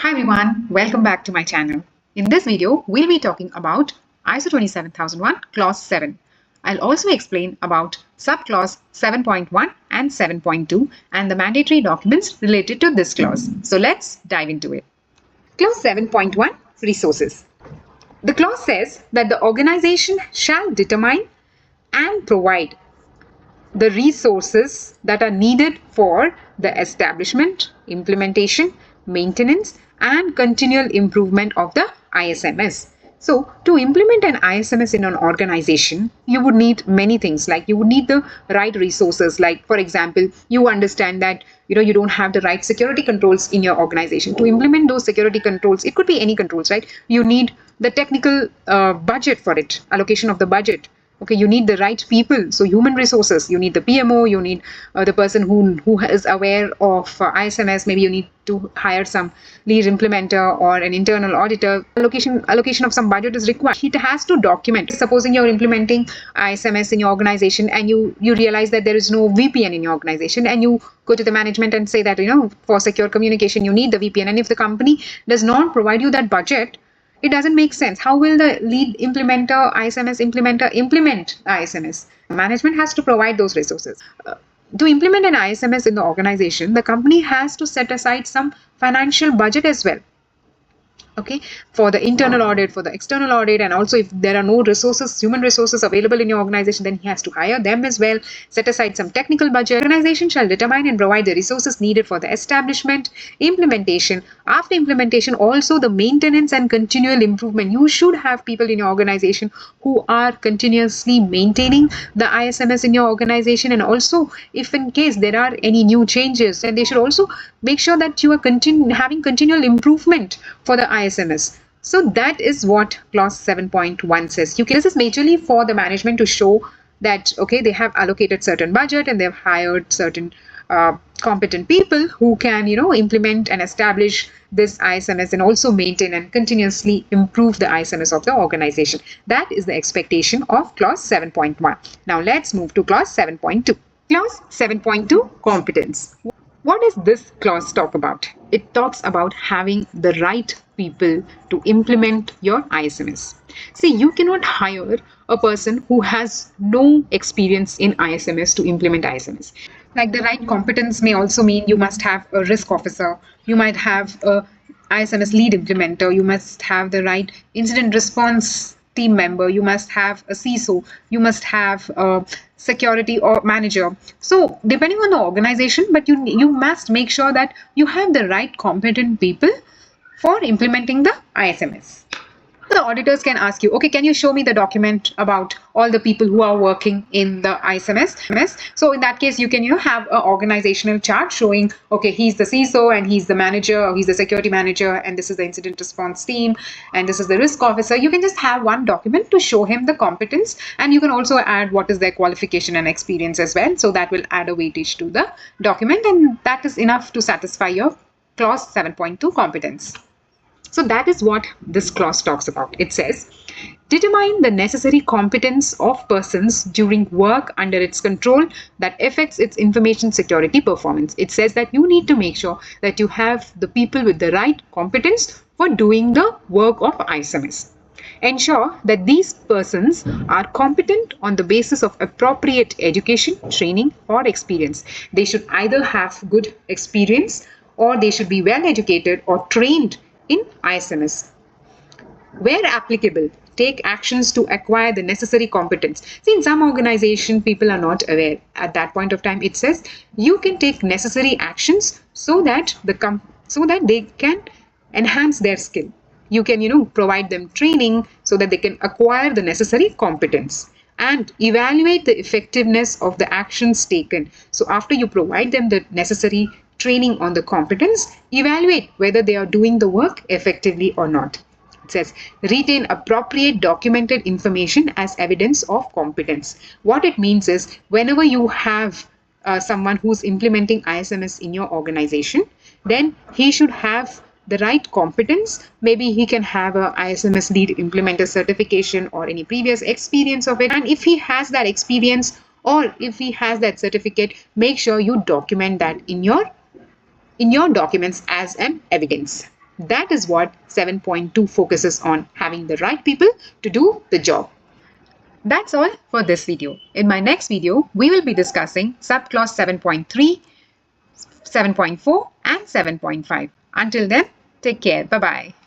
Hi everyone, welcome back to my channel. In this video, we'll be talking about ISO 27001 Clause 7. I'll also explain about subclause 7.1 and 7.2 and the mandatory documents related to this clause. So let's dive into it. Clause 7.1 Resources. The clause says that the organization shall determine and provide the resources that are needed for the establishment, implementation, maintenance, and continual improvement of the ISMS. So, to implement an ISMS in an organization, you would need many things. Like you would need the right resources. Like, for example, you understand that you don't have the right security controls in your organization. To implement those security controls, it could be any controls, right? You need the technical budget for it, allocation of the budget. Okay, you need the right people. So human resources, you need the PMO, you need the person who is aware of ISMS. Maybe you need to hire some lead implementer or an internal auditor. Allocation of some budget is required. It has to document. Supposing you're implementing ISMS in your organization and you realize that there is no VPN in your organization, and you go to the management and say that for secure communication you need the VPN, and if the company does not provide you that budget, it doesn't make sense. How will the lead implementer, ISMS implementer implement ISMS? Management has to provide those resources. To implement an ISMS in the organization, the company has to set aside some financial budget as well. Okay, for the internal audit, for the external audit, and also if there are no resources, human resources available in your organization, then he has to hire them as well. Set aside some technical budget. Organization shall determine and provide the resources needed for the establishment, implementation, after implementation, also the maintenance and continual improvement. You should have people in your organization who are continuously maintaining the ISMS in your organization, and also if in case there are any new changes, then they should also make sure that you are having continual improvement for the ISMS. So that is what clause 7.1 says. This is majorly for the management to show that they have allocated certain budget and they've hired certain competent people who can implement and establish this ISMS and also maintain and continuously improve the ISMS of the organization. That is the expectation of clause 7.1. Now let's move to clause 7.2. Clause 7.2 Competence. What does this clause talk about? It talks about having the right people to implement your ISMS. See, you cannot hire a person who has no experience in ISMS to implement ISMS. Like, the right competence may also mean you must have a risk officer, you might have a ISMS lead implementer, you must have the right incident response team member, you must have a CISO, you must have a security or manager. So depending on the organization, but you must make sure that you have the right competent people for implementing the ISMS. The auditors can ask you, okay, can you show me the document about all the people who are working in the ISMS? So in that case, you can have an organizational chart showing, okay, he's the CISO and he's the manager, or he's the security manager, and this is the incident response team, and this is the risk officer. You can just have one document to show him the competence, and you can also add what is their qualification and experience as well. So that will add a weightage to the document, and that is enough to satisfy your clause 7.2 competence. So that is what this clause talks about. It says, determine the necessary competence of persons during work under its control that affects its information security performance. It says that you need to make sure that you have the people with the right competence for doing the work of ISMS. Ensure that these persons are competent on the basis of appropriate education, training, or experience. They should either have good experience, or they should be well educated or trained in ISMS. Where applicable, take actions to acquire the necessary competence. See, in some organization, people are not aware. At that point of time, it says you can take necessary actions so that they can enhance their skill. You can provide them training so that they can acquire the necessary competence, and evaluate the effectiveness of the actions taken. So after you provide them the necessary training on the competence, evaluate whether they are doing the work effectively or not. It says, retain appropriate documented information as evidence of competence. What it means is, whenever you have someone who's implementing ISMS in your organization, then he should have the right competence. Maybe he can have a ISMS lead implementer certification or any previous experience of it. And if he has that experience, or if he has that certificate, make sure you document that in your documents as an evidence. That is what 7.2 focuses on, having the right people to do the job. That's all for this video. In my next video, we will be discussing subclause 7.3, 7.4 and 7.5. Until then, take care. Bye-bye.